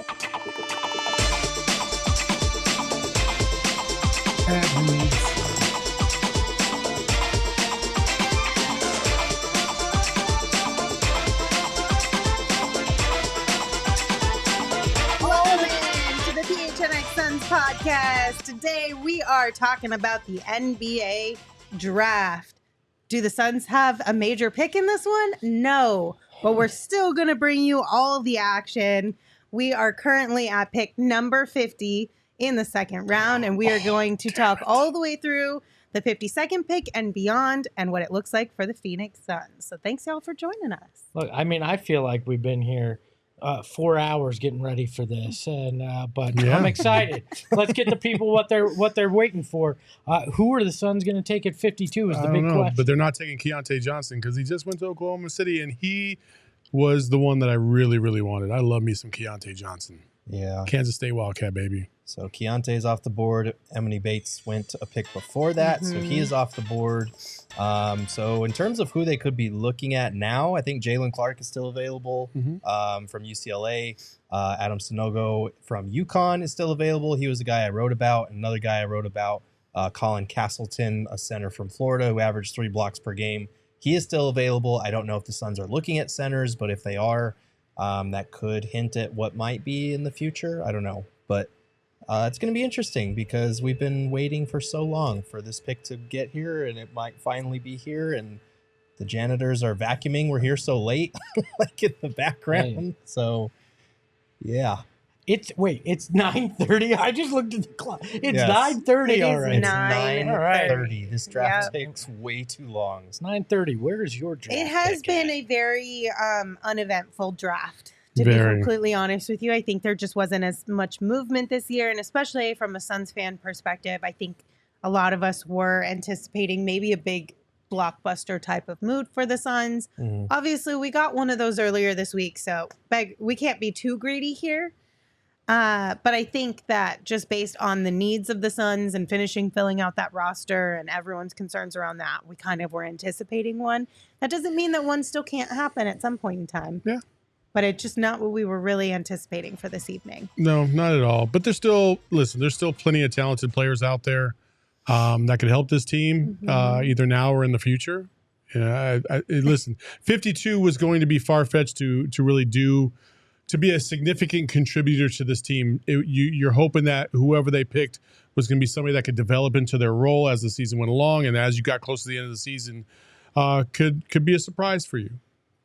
Welcome to the PHNX Suns podcast. Today we are talking about the NBA draft. Do the Suns have a major pick in this one? No, but we're still going to bring you all of the action. We are currently at pick number 50 in the second round, and we are going to talk all the way through the 52nd pick and beyond and what it looks like for the Phoenix Suns. So thanks, y'all, for joining us. Look, I mean, I feel like we've been here 4 hours getting ready for this, and but I'm excited. Let's get the people what they're waiting for. Who are the Suns going to take at 52 is the big question. But they're not taking Keontae Johnson because he just went to Oklahoma City, and he was the one that I really, really wanted. I love me some Keontae Johnson. Yeah. Kansas State Wildcat, baby. So Keontae's off the board. Emily Bates went a pick before that, so he is off the board. So in terms of who they could be looking at now, I think Jalen Clark is still available from UCLA. Adam Sanogo from UConn is still available. He was the guy I wrote about. Another guy I wrote about, Colin Castleton, a center from Florida who averaged 3 blocks per game. He is still available. I don't know if the Suns are looking at centers, but if they are, that could hint at what might be in the future. I don't know. But it's going to be interesting because we've been waiting for so long for this pick to get here, and it might finally be here. And the janitors are vacuuming. We're here so late, like in the background. Right. So, yeah. It's 9:30. I just looked at the clock. It's Yes. 9:30 It is already. It's 9:30. 9:30. This draft takes way too long. It's 9:30. Where is your draft? It has pick been at? a very uneventful draft. To Very. be completely honest with you, I think there just wasn't as much movement this year, and especially from a Suns fan perspective, I think a lot of us were anticipating maybe a big blockbuster type of mood for the Suns. Obviously, we got one of those earlier this week, so we can't be too greedy here. But I think that just based on the needs of the Suns and filling out that roster and everyone's concerns around that, we kind of were anticipating one. That doesn't mean that one still can't happen at some point in time. Yeah. But it's just not what we were really anticipating for this evening. No, not at all. But there's still plenty of talented players out there that could help this team either now or in the future. Listen, 52 was going to be far-fetched to really to be a significant contributor to this team. You're hoping that whoever they picked was going to be somebody that could develop into their role as the season went along, and as you got close to the end of the season, could be a surprise for you.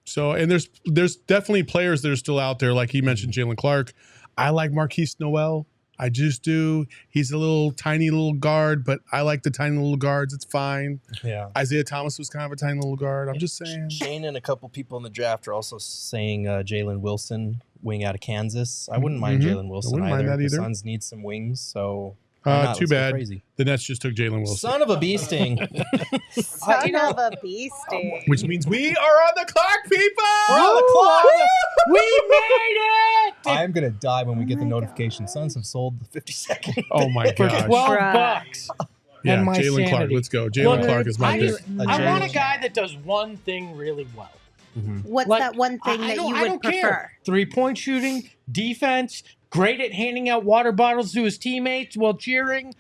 So, and there's definitely players that are still out there, like he mentioned, Jalen Clark. I like Marquise Noel. I just do. He's a tiny little guard, but I like the tiny little guards. It's fine. Yeah. Isaiah Thomas was kind of a tiny little guard. I'm just saying. Shane and a couple people in the draft are also saying Jalen Wilson, wing out of Kansas. I wouldn't mind Jalen Wilson wouldn't either. mind that The either. Suns need some wings, so why not? Too Let's go bad. crazy. The Nets just took Jalen Wilson. Son of a bee sting. Son of a bee sting. Which means we are on the clock, people! We're on the clock. We made it! I'm gonna die when we get the notification. Suns have sold the 52nd. Oh my For gosh. $12. Yeah, and my Jalen Clark. sanity. Let's go. Jalen Look, Clark is my I pick. just- I want a guy that does one thing really well. What's Like, that one thing that you would prefer? Care. 3-point shooting, defense, great at handing out water bottles to his teammates while cheering.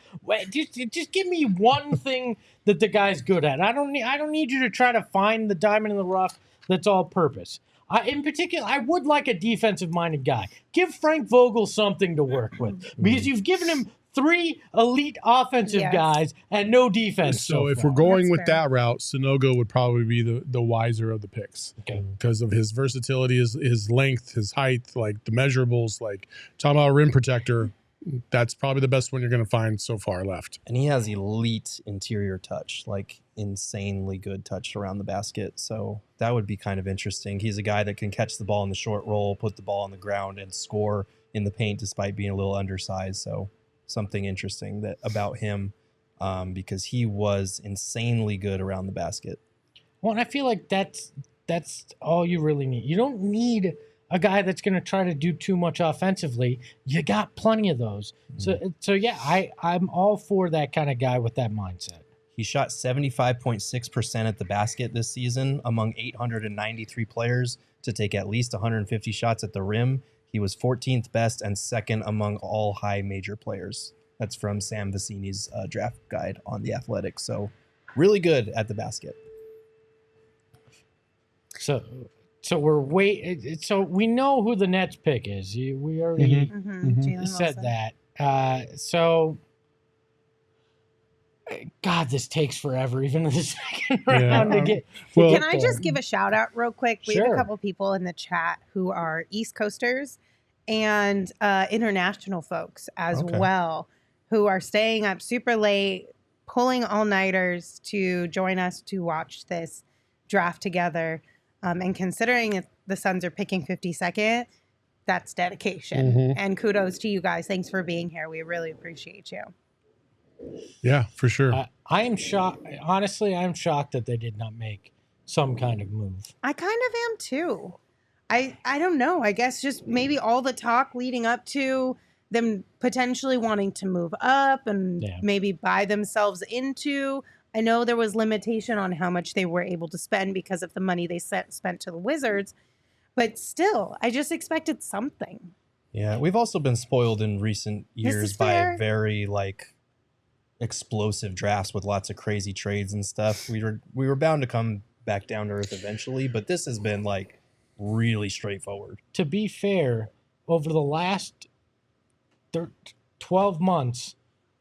Just give me one thing that the guy's good at. I don't need you to try to find the diamond in the rough that's all purpose. In particular, I would like a defensive-minded guy. Give Frank Vogel something to work with because you've given him 3 elite offensive guys and no defense. So if far. we're going That's with fair. that route, Sanogo would probably be the wiser of the picks. Okay. Because of his versatility, his length, his height, like the measurables, like talking about a rim protector, that's probably the best one you're going to find so far left. And he has elite interior touch, like insanely good touch around the basket. So that would be kind of interesting. He's a guy that can catch the ball in the short roll, put the ball on the ground, and score in the paint despite being a little undersized. So something interesting about him because he was insanely good around the basket. Well, and I feel like that's all you really need. You don't need a guy that's going to try to do too much offensively. You got plenty of those. So yeah, I'm all for that kind of guy with that mindset. He shot 75.6% at the basket this season among 893 players to take at least 150 shots at the rim. He was 14th best and second among all high major players. That's from Sam Vicini's draft guide on The Athletic. So really good at the basket. So we know who the Nets pick is. We already Jalen said Wilson. that. So, God, this takes forever, even in the second round to get. Well, Can I just give a shout out real quick? We have Sure. a couple people in the chat who are East Coasters and international folks as Okay. well, who are staying up super late, pulling all-nighters to join us to watch this draft together. And considering if the Suns are picking 52nd, that's dedication. And kudos to you guys. Thanks for being here. We really appreciate you. Yeah, for sure. I am shocked. Honestly, I'm shocked that they did not make some kind of move. I kind of am too. I don't know. I guess just maybe all the talk leading up to them potentially wanting to move up and maybe buy themselves into. I know there was limitation on how much they were able to spend because of the money they spent to the Wizards, but still, I just expected something. Yeah, we've also been spoiled in recent years by fair. very explosive drafts with lots of crazy trades and stuff. We were bound to come back down to earth eventually, but this has been really straightforward. To be fair, over the last 12 months,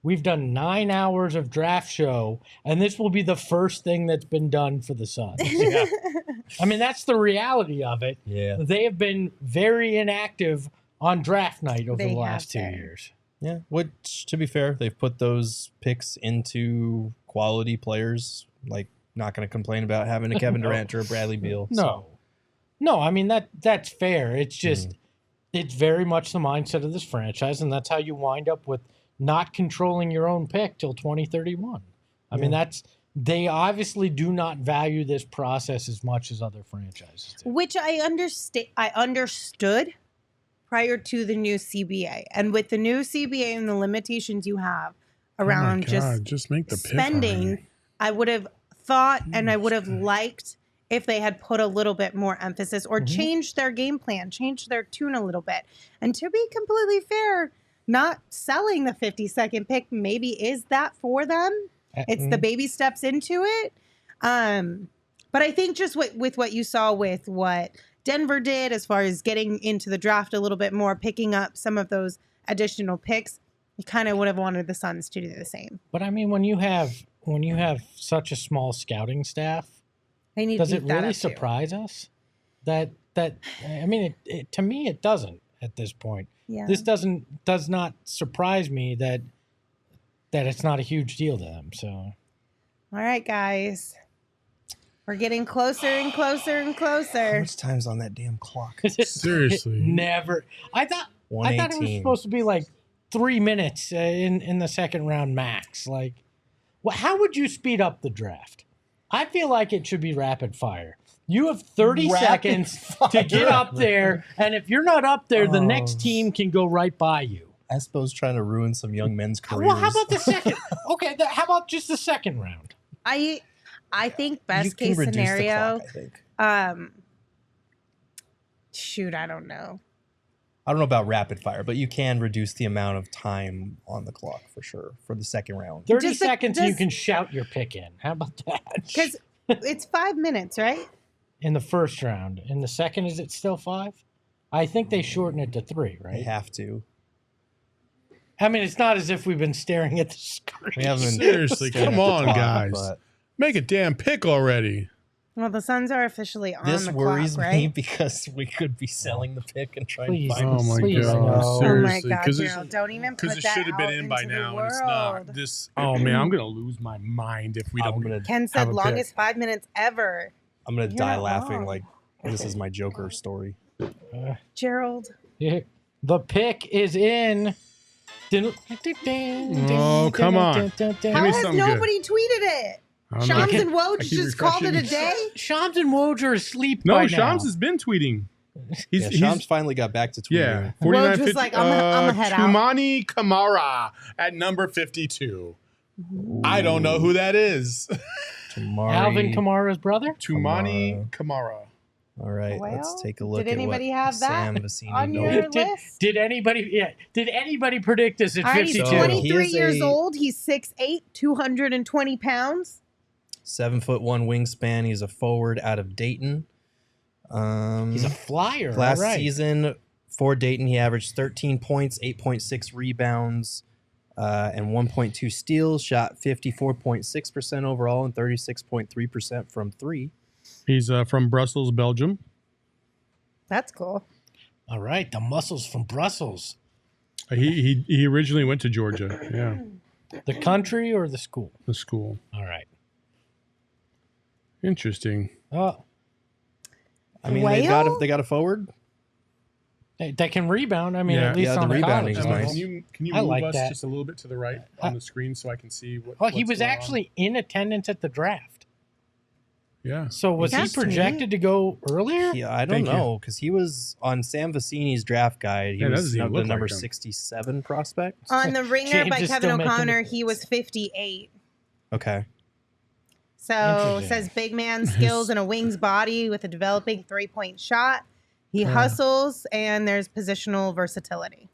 we've done 9 hours of draft show, and this will be the first thing that's been done for the Suns. Yeah. I mean, that's the reality of it. Yeah. They have been very inactive on draft night over They the last 2 have been. years. Yeah, which, to be fair, they've put those picks into quality players. Not going to complain about having a Kevin Durant or a Bradley Beal. No, I mean, that's fair. It's just, it's very much the mindset of this franchise, and that's how you wind up with not controlling your own pick till 2031. I mean, they obviously do not value this process as much as other franchises do. Which I understood prior to the new CBA. And with the new CBA and the limitations you have around just make the pick spending, already. I would have thought and I would have liked if they had put a little bit more emphasis or changed their game plan, changed their tune a little bit. And to be completely fair, not selling the 52nd pick maybe is that for them. It's the baby steps into it. But I think just with what you saw with what Denver did as far as getting into the draft a little bit more, picking up some of those additional picks, you kind of would have wanted the Suns to do the same. But I mean, when you have such a small scouting staff, They need to does it beef that really up, too. surprise us that I mean, it to me it doesn't at this point. Yeah. This does not surprise me that it's not a huge deal to them. So, All right, guys. We're getting closer and closer and How closer. much time's on that damn clock? Seriously. never. I thought it was 118. supposed to be 3 minutes in the second round max. How would you speed up the draft? I feel like it should be rapid fire. You have 30 Rapid seconds to get up there, and if you're not up there, the next Oh. team can go right by you. Espo's trying to ruin some young men's careers. Well, how about the second? Okay, how about just the second round? I think You best can case reduce the scenario. clock, I think. I don't know. I don't know about rapid fire, but you can reduce the amount of time on the clock for sure for the second round. 30 Does seconds, you does- can shout your pick in. How about that? Because it's 5 minutes, right? In the first round. In the second, is it still 5? I think they shorten it to 3, They right? have to. I mean, it's not as if we've been staring at the screen. We haven't Seriously, stared come at the on, clock, guys. but Make a damn pick already. Well, the Suns are officially on this the worries clock, me right? because we could be selling the pick and trying Please. to find Oh my Please, god, no. Oh my seriously, God, because Gerald, don't even put it that should have been out in by into the now, and it's not. world. This. Oh man, I'm gonna lose my mind if we I'm don't. gonna Ken have said a longest pick. 5 minutes ever. You're die not laughing wrong. like this is my Joker story. Gerald. The pick is in. Oh, come on. How me has something nobody tweeted it? I don't know. Shams and I Woj keep just called it a refreshing. day? Shams and Woj are asleep No, by now. Shams has been tweeting. Yeah, Shams finally got back to tweeting. Yeah, Woj 49 was like, "I'ma head out." Toumani Camara at number 52. I don't know who that is. Tamari. Alvin Kamara's brother? Toumani Camara. All right, Well, let's take a look did at anybody what have that Sam Vecini on knows. your list? Did anybody predict this at All right, he's 52? So 23 he is years a- old. He's 6'8", 220 pounds. 7'1" wingspan. He's a forward out of Dayton. He's a flyer. Last all right. season for Dayton, he averaged 13 points, 8.6 rebounds, and 1.2 steals. Shot 54.6% overall and 36.3% from three. He's from Brussels, Belgium. That's cool. All right, the muscles from Brussels. He originally went to Georgia. Yeah, The country or the school? the school. All right. Interesting. Oh, I mean, Well- they got a forward. they can rebound. I mean, Yeah. at least Yeah, the on the rebounding college is Emma, level. nice. Can you I move like us that. just a little bit to the right on the screen so I can see what? Well, he what's was going on? actually in attendance at the draft. Yeah. So was That's he projected to go earlier? Yeah, I don't Thank you. know because he was on Sam Vecini's draft guide. He Yeah, that was doesn't even the look number like him. 67 prospect. On the Ringer James by is Kevin still making O'Connor, the he was 58. Okay. So Interesting. says big man skills and a wing's body with a developing 3-point shot. He Yeah. hustles and there's positional versatility.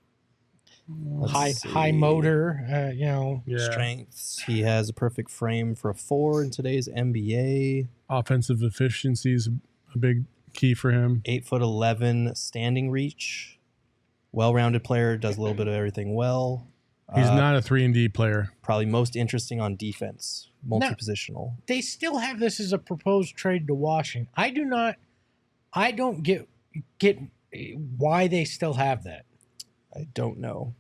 Let's see. High motor, Yeah. Strengths. He has a perfect frame for a 4 in today's NBA. Offensive efficiency is a big key for him. 8'11" standing reach. Well-rounded player, does a little bit of everything well. He's not a 3-and-D player. Probably most interesting on defense, multi-positional. They still have this as a proposed trade to Washington. I don't get why they still have that. I don't know.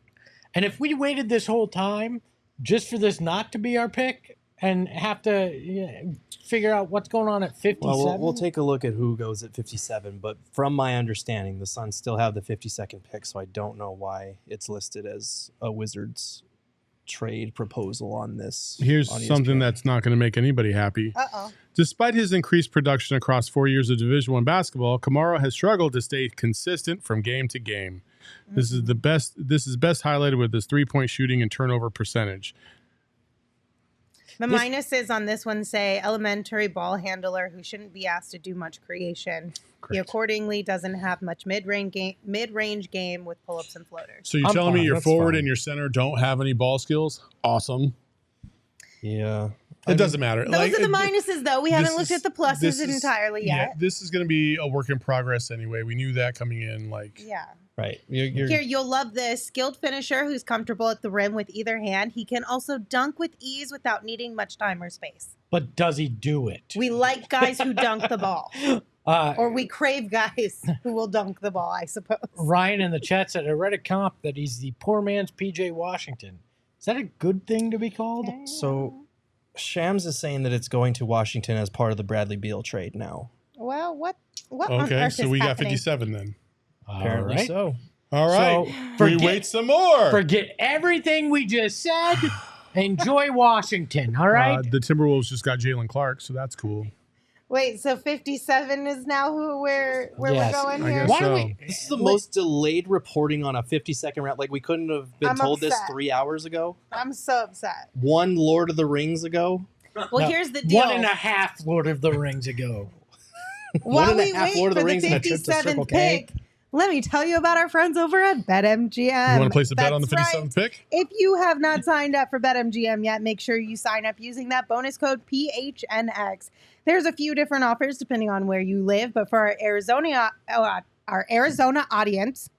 And if we waited this whole time just for this not to be our pick and have to figure out what's going on at 57. Well, we'll take a look at who goes at 57, but from my understanding, the Suns still have the 52nd pick, so I don't know why it's listed as a Wizards trade proposal on this. Here's on something ESPN. that's not going to make anybody happy. Uh-oh. Despite his increased production across 4 years of Division I basketball, Camara has struggled to stay consistent from game to game. This is best highlighted with his 3-point shooting and turnover percentage. The minuses on this one say elementary ball handler who shouldn't be asked to do much creation. He Great. accordingly doesn't have much mid-range game with pull-ups and floaters. So you're I'm telling me fine, your that's forward fine. and your center don't have any ball skills? Awesome. Yeah. It doesn't matter. Those are the minuses, though. We haven't this looked is- at the pluses this is- entirely Yeah, yet. this is going to be a work in progress anyway. We knew that coming in. Yeah. Right. You're, Here, you'll love this. Skilled finisher who's comfortable at the rim with either hand. He can also dunk with ease without needing much time or space. But does he do it? We like guys who dunk the ball. Or we crave guys who will dunk the ball, I suppose. Ryan in the chat said, I read a comp that he's the poor man's PJ Washington. Is that a good thing to be called? So Shams is saying that it's going to Washington as part of the Bradley Beal trade now. Well, what on Okay, earth so is we got happening? 57 then. Apparently All right. so. All right. So, we wait some more. Forget everything we just said. Enjoy Washington, all right? The Timberwolves just got Jalen Clark, so that's cool. Wait, so 57 is now where Yes. we're going I here? guess Why so. do we? This is the most delayed reporting on a 52nd round. Like, we couldn't have been I'm told this upset. 3 hours ago. I'm so upset. One Lord of the Rings ago. Well, No, here's the deal. 1.5 Lord of the Rings ago. While One and a we half wait Lord of the for Rings and a trip to 57th Circle K. pick, let me tell you about our friends over at BetMGM. You want to place a bet on the That's 57th right. pick? If you have not signed up for BetMGM yet, make sure you sign up using that bonus code PHNX. There's a few different offers depending on where you live, but for our Arizona audience,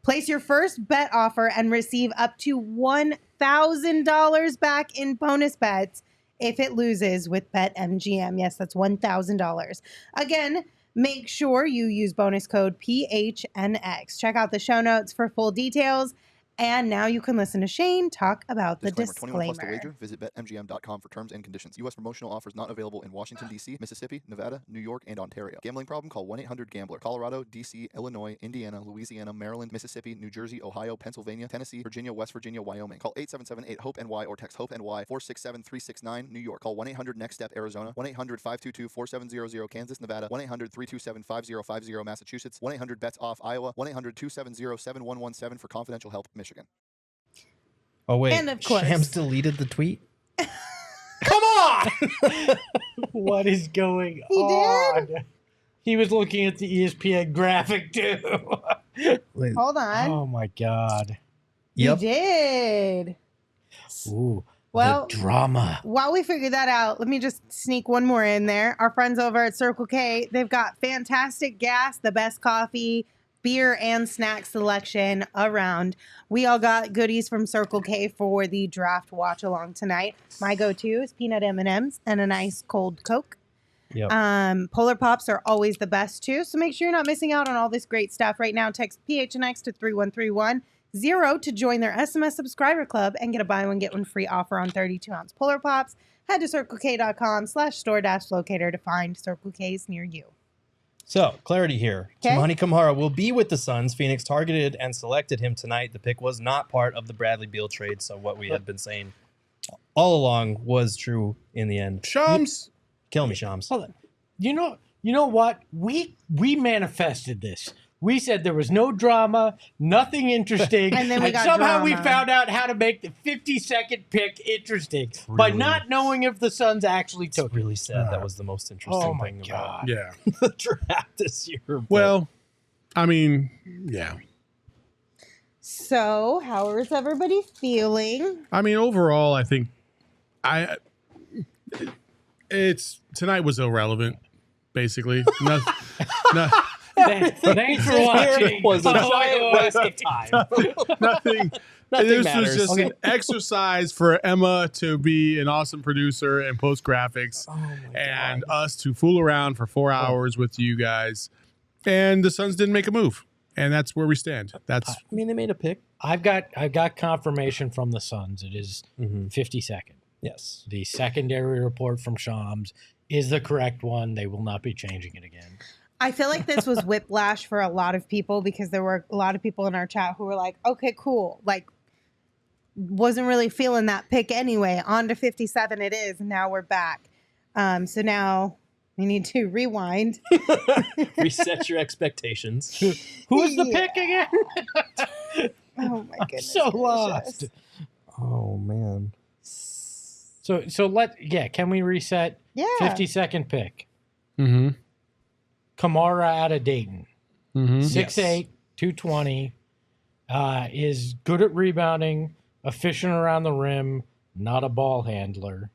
place your first bet offer and receive up to $1,000 back in bonus bets if it loses with BetMGM. Yes, that's $1,000. Again, make sure you use bonus code PHNX. Check out the show notes for full details. And now you can listen to Shane talk about the 21 plus to disclaimer. wager. Visit BetMGM.com for terms and conditions. U.S. promotional offers not available in Washington, D.C., Mississippi, Nevada, New York, and Ontario. Gambling problem? Call 1-800-GAMBLER. Colorado, D.C., Illinois, Indiana, Louisiana, Maryland, Mississippi, New Jersey, Ohio, Pennsylvania, Tennessee, Virginia, West Virginia, Wyoming. Call 877-8-HOPE-NY or text HOPE-NY 467-369. New York. Call 1-800-NEXT-STEP, Arizona. 1-800-522-4700, Kansas, Nevada. 1-800-327-5050, Massachusetts. 1-800-BETS-OFF, Iowa. 1-800-270-7117 for confidential help, Michigan. Oh, wait. And of course- Shams deleted the tweet? Come on! What is going He on? did? He was looking at the ESPN graphic too. Wait, Hold on. Oh my God. Yep. You did. Ooh. Well, the drama. while we figure that out, let me just sneak one more in there. Our friends over at Circle K, they've got fantastic gas, the best coffee, beer, and snack selection around. We all got goodies from Circle K for the draft watch along tonight. My go-to is peanut M&Ms and a nice cold Coke. Yep. Polar Pops are always the best too. So make sure you're not missing out on all this great stuff right now. Text PHNX to 3131 to join their SMS subscriber club and get a buy one, get one free offer on 32-ounce Polar Pops. Head to circlek.com/store-locator to find Circle K's near you. So, clarity here. Okay. Toumani Camara will be with the Suns. Phoenix targeted and selected him tonight. The pick was not part of the Bradley Beal trade, so what we had been saying all along was true in the end. Shams. Kill me, Shams. Hold on. You know what? We manifested this. We said there was no drama, nothing interesting, And then we got somehow we drama. found out how to make the 52nd pick interesting by Really? not knowing if the Suns actually It's took it. really sad. That was the most interesting Oh my thing God. Yeah. about the draft this year. but- Well, I mean, yeah. So, how is everybody feeling? I mean, overall, I think it's tonight was irrelevant, basically. Thanks for watching. was a Oh, giant waste of time. nothing. Nothing This matters. was just Okay. an exercise for Emma to be an awesome producer and post graphics, and us to fool around for 4 hours with you guys. And the Suns didn't make a move, and that's where we stand. That's I mean, they made a pick. I've got confirmation from the Suns. It is 52nd. Yes. The secondary report from Shams is the correct one. They will not be changing it again. I feel like this was whiplash for a lot of people because there were a lot of people in our chat who were like, okay, cool. Like, wasn't really feeling that pick anyway. On to 57 it is. And now we're back. So now we need to rewind. Reset your expectations. Who's the Yeah. pick again? Oh my goodness. So gracious. lost. Oh, man. So can we reset? Yeah. 52nd pick. mm-hmm. Camara out of Dayton. Mm-hmm. 6'8", 220. Is good at rebounding, efficient around the rim, not a ball handler.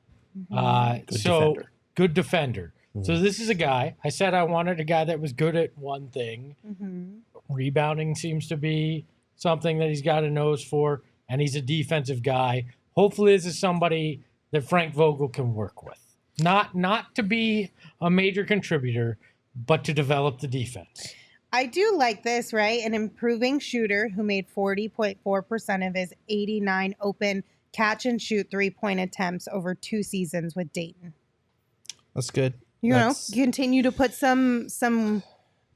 Good defender. Good defender. So this is a guy. I said I wanted a guy that was good at one thing. Rebounding seems to be something that he's got a nose for, and he's a defensive guy. Hopefully this is somebody that Frank Vogel can work with. Not to be a major contributor, but to develop the defense. I do like this, right? An improving shooter who made 40.4% of his 89 open catch and shoot 3-point attempts over 2 seasons with Dayton. That's good. You know, continue to put some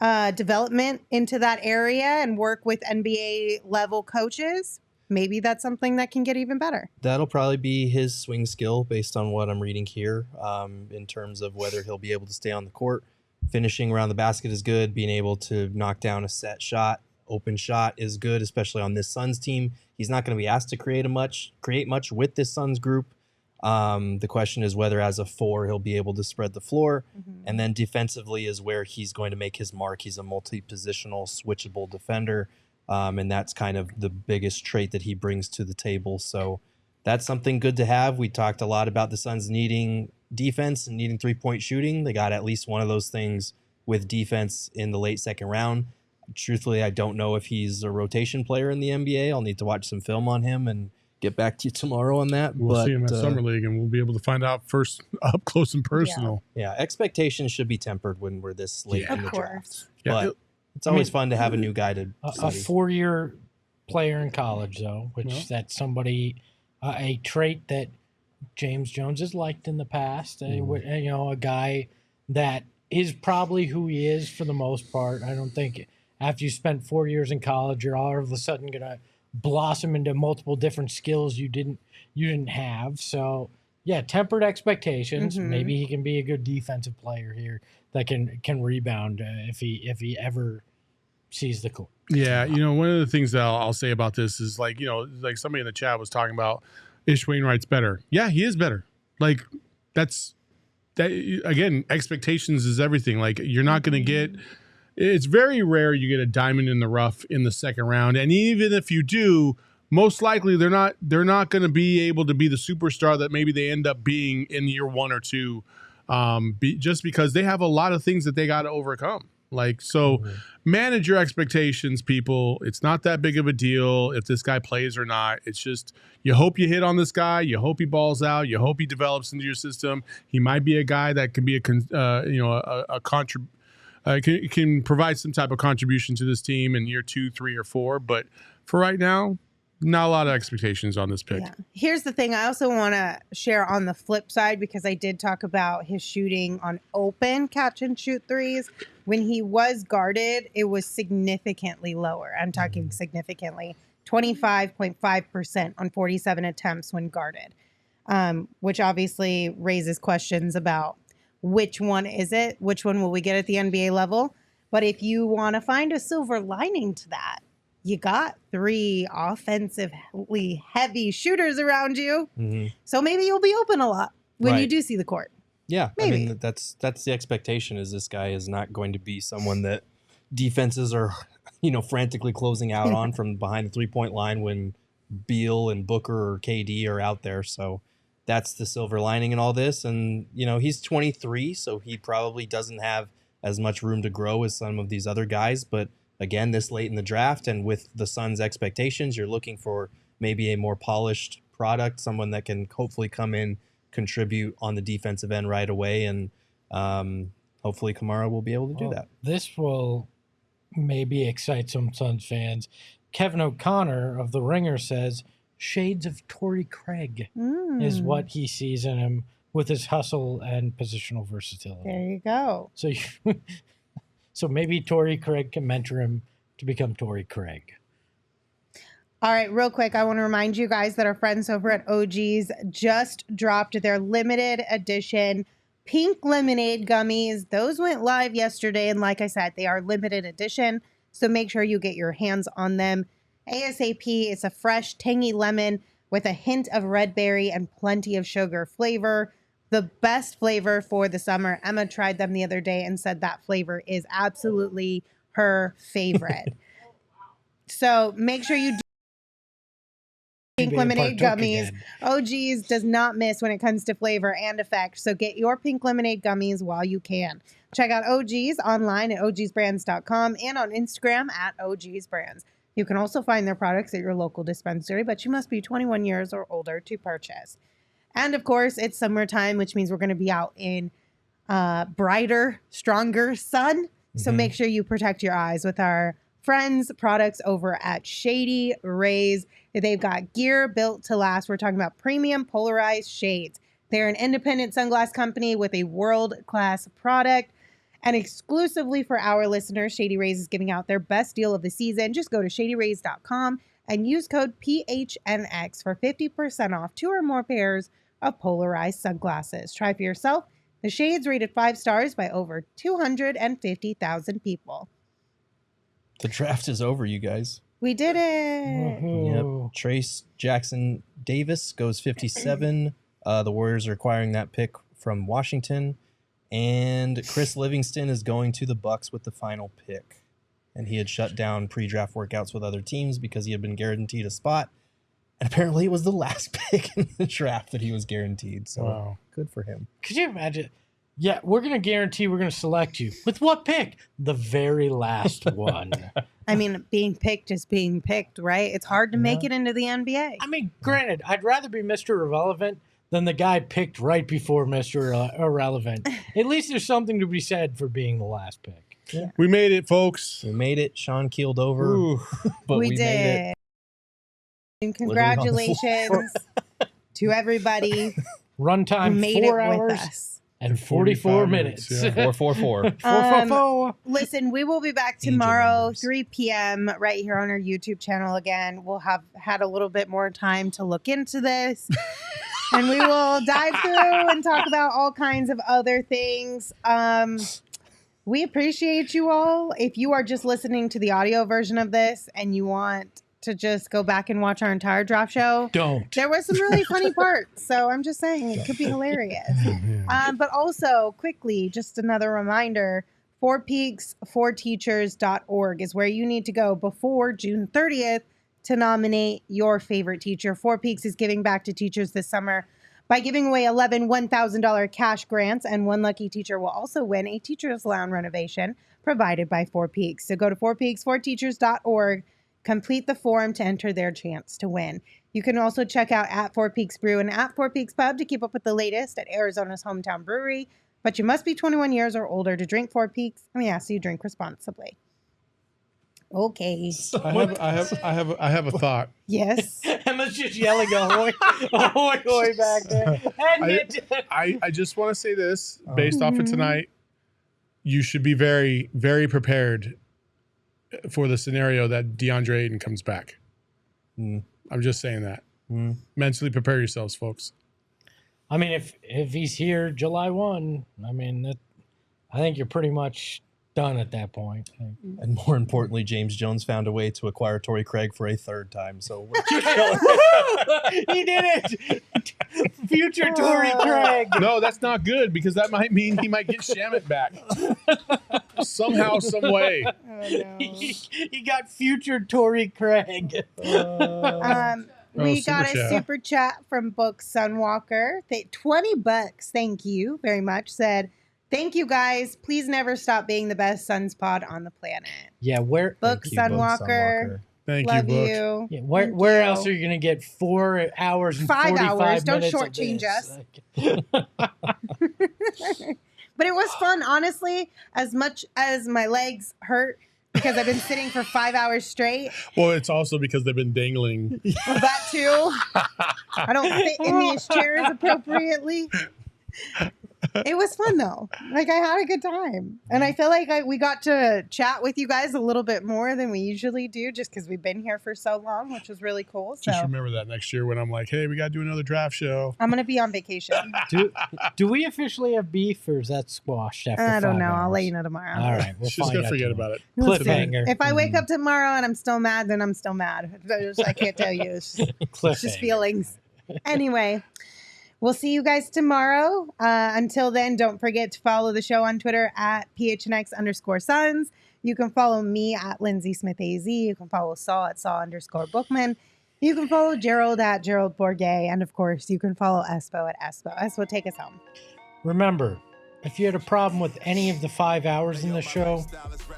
development into that area and work with NBA level coaches. Maybe that's something that can get even better. That'll probably be his swing skill based on what I'm reading here in terms of whether he'll be able to stay on the court. Finishing around the basket is good. Being able to knock down a set shot, open shot is good, especially on this Suns team. He's not going to be asked to create much with this Suns group. The question is whether as a 4 he'll be able to spread the floor. And then defensively is where he's going to make his mark. He's a multi-positional, switchable defender. And that's kind of the biggest trait that he brings to the table. So that's something good to have. We talked a lot about the Suns needing defense and needing 3-point shooting. They got at least one of those things with defense in the late second round. Truthfully, I don't know if he's a rotation player in the NBA. I'll need to watch some film on him and get back to you tomorrow on that. We'll see him at Summer League, and we'll be able to find out first up close and personal. Yeah, expectations should be tempered when we're this late Yeah. in the Of draft. course. Yeah. But it's always fun to have a new guy to A study. 4-year player in college, though, which Yeah. that's somebody, a trait that James Jones has liked in the past. A guy that is probably who he is for the most part. I don't think after you spent 4 years in college, you're all of a sudden going to blossom into multiple different skills you didn't have. So yeah, tempered expectations. Maybe he can be a good defensive player here that can rebound if he ever sees the court. Yeah, one of the things that I'll say about this is like somebody in the chat was talking about Ish Wainwright's better. Yeah, he is better. Like that's again, expectations is everything. Like you're not going to get. It's very rare you get a diamond in the rough in the second round, and even if you do, most likely they're not going to be able to be the superstar that maybe they end up being in year 1 or 2, just because they have a lot of things that they got to overcome. Like, so manage your expectations, people. It's not that big of a deal if this guy plays or not. It's just you hope you hit on this guy. You hope he balls out. You hope he develops into your system. He might be a guy that can be can provide some type of contribution to this team in year 2, 3, or 4. But for right now, not a lot of expectations on this pick. Yeah. Here's the thing. I also want to share on the flip side, because I did talk about his shooting on open catch and shoot threes. When he was guarded, it was significantly lower. I'm talking significantly, 25.5% on 47 attempts when guarded, which obviously raises questions about which one is it? Which one will we get at the NBA level? But if you want to find a silver lining to that, you got 3 offensively heavy shooters around you. So maybe you'll be open a lot when you do see the court. Yeah, maybe. I mean, that's the expectation, is this guy is not going to be someone that defenses are, frantically closing out on from behind the 3-point line when Beal and Booker or KD are out there. So that's the silver lining in all this. And, he's 23, so he probably doesn't have as much room to grow as some of these other guys. But again, this late in the draft and with the Suns' expectations, you're looking for maybe a more polished product, someone that can hopefully come in, contribute on the defensive end right away. And hopefully Camara will be able to do that. This will maybe excite some Suns fans. Kevin O'Connor of The Ringer says, shades of Torrey Craig is what he sees in him with his hustle and positional versatility. There you go. So maybe Torrey Craig can mentor him to become Torrey Craig. All right, real quick, I want to remind you guys that our friends over at OG's just dropped their limited edition pink lemonade gummies. Those went live yesterday, and like I said, they are limited edition, so make sure you get your hands on them ASAP. It's a fresh, tangy lemon with a hint of red berry and plenty of sugar flavor. The best flavor for the summer. Emma tried them the other day and said that flavor is absolutely her favorite. So make sure you do pink lemonade gummies. Again. OG's does not miss when it comes to flavor and effect. So get your pink lemonade gummies while you can. Check out OG's online at ogsbrands.com and on Instagram at ogsbrands. You can also find their products at your local dispensary, but you must be 21 years or older to purchase. And of course, it's summertime, which means we're going to be out in brighter, stronger sun. So make sure you protect your eyes with our friends' products over at Shady Rays. They've got gear built to last. We're talking about premium polarized shades. They're an independent sunglass company with a world-class product. And exclusively for our listeners, Shady Rays is giving out their best deal of the season. Just go to shadyrays.com and use code PHNX for 50% off 2 or more pairs of polarized sunglasses. Try for yourself. The shades rated 5 stars by over 250,000 people. The draft is over, you guys. We did it. Yep. Trace Jackson Davis goes 57. The Warriors are acquiring that pick from Washington. And Chris Livingston is going to the Bucks with the final pick. And he had shut down pre-draft workouts with other teams because he had been guaranteed a spot. And apparently it was the last pick in the draft that he was guaranteed. So Good for him. Could you imagine? Yeah, we're going to guarantee we're going to select you. With what pick? The very last one. I mean, being picked is being picked, right? It's hard to make it into the NBA. I mean, granted, I'd rather be Mr. Irrelevant than the guy picked right before Mr. Irrelevant. At least there's something to be said for being the last pick. Yeah. We made it, folks. We made it. Sean keeled over. But we did. Made it. And congratulations to everybody Runtime who made 4 it hours with us. and 44 minutes. Yeah. 444. Listen, we will be back tomorrow, 3 p.m. right here on our YouTube channel again. We'll have had a little bit more time to look into this. And we will dive through and talk about all kinds of other things. We appreciate you all. If you are just listening to the audio version of this and you want to just go back and watch our entire draft show. Don't. There was some really funny parts, so I'm just saying it could be hilarious. But also, quickly, just another reminder, 4peaks4teachers.org is where you need to go before June 30th to nominate your favorite teacher. 4 Peaks is giving back to teachers this summer by giving away 11 $1,000 cash grants, and one lucky teacher will also win a teacher's lounge renovation provided by 4 Peaks. So go to 4peaks4teachers.org, complete the form to enter their chance to win. You can also check out at 4 Peaks Brew and at 4 Peaks Pub to keep up with the latest at Arizona's hometown brewery, but you must be 21 years or older to drink 4 Peaks, and we ask you drink responsibly. Okay. I have a thought. Yes. Emma's just yelling ahoy, ahoy, ahoy back there. I just want to say this, based off of tonight, you should be very, very prepared for the scenario that DeAndre Ayton comes back. I'm just saying that. Mentally prepare yourselves, folks. I mean, if he's here July 1, I mean, I think you're pretty much done at that point. And more importantly, James Jones found a way to acquire Torrey Craig for a third time. So he did it. Future Torrey Craig. No, that's not good because that might mean he might get Shamet back somehow, some way. Oh, no. He got future Torrey Craig. We got a chat. super chat from Book Sunwalker. $20. Thank you very much. Said, thank you guys. Please never stop being the best Suns pod on the planet. Yeah, where Book Sunwalker. Thank Love you, Book. you. Yeah, Thank where you. else are you going to get 4 hours and 5 45 hours. Don't minutes shortchange of this? But it was fun, honestly, as much as my legs hurt because I've been sitting for 5 hours straight. Well, it's also because they've been dangling. Well, that too. I don't fit in these chairs appropriately. It was fun though. Like I had a good time, and I feel like we got to chat with you guys a little bit more than we usually do, just because we've been here for so long, which was really cool. So Just remember that next year when I'm like, hey, we got to do another draft show. I'm gonna be on vacation. Do we officially have beef, or is that squashed after I don't 5 know. I'll hours? let you know tomorrow. All right, we'll She's find going to out forget tomorrow. about it. Listen, Cliffhanger. if I wake up tomorrow and I'm still mad, then I'm still mad. I can't tell you. It's just feelings. Anyway, we'll see you guys tomorrow. Until then, don't forget to follow the show on Twitter at PHNX_Suns. You can follow me at Lindsay Smith AZ. You can follow Saul at Saul_Bookman. You can follow Gerald at Gerald Bourget. And of course, you can follow Espo at Espo. Espo, take us home. Remember, if you had a problem with any of the 5 hours in the show,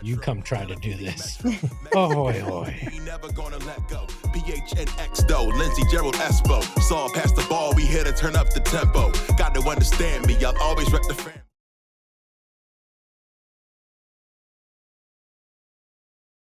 you come try to do this. Ahoy, ahoy. We never gonna let go. PHNX though, Lindsay, Gerald, Espo. Saw past the ball, we here to turn up the tempo. Got to understand me, I'll always rep the fam.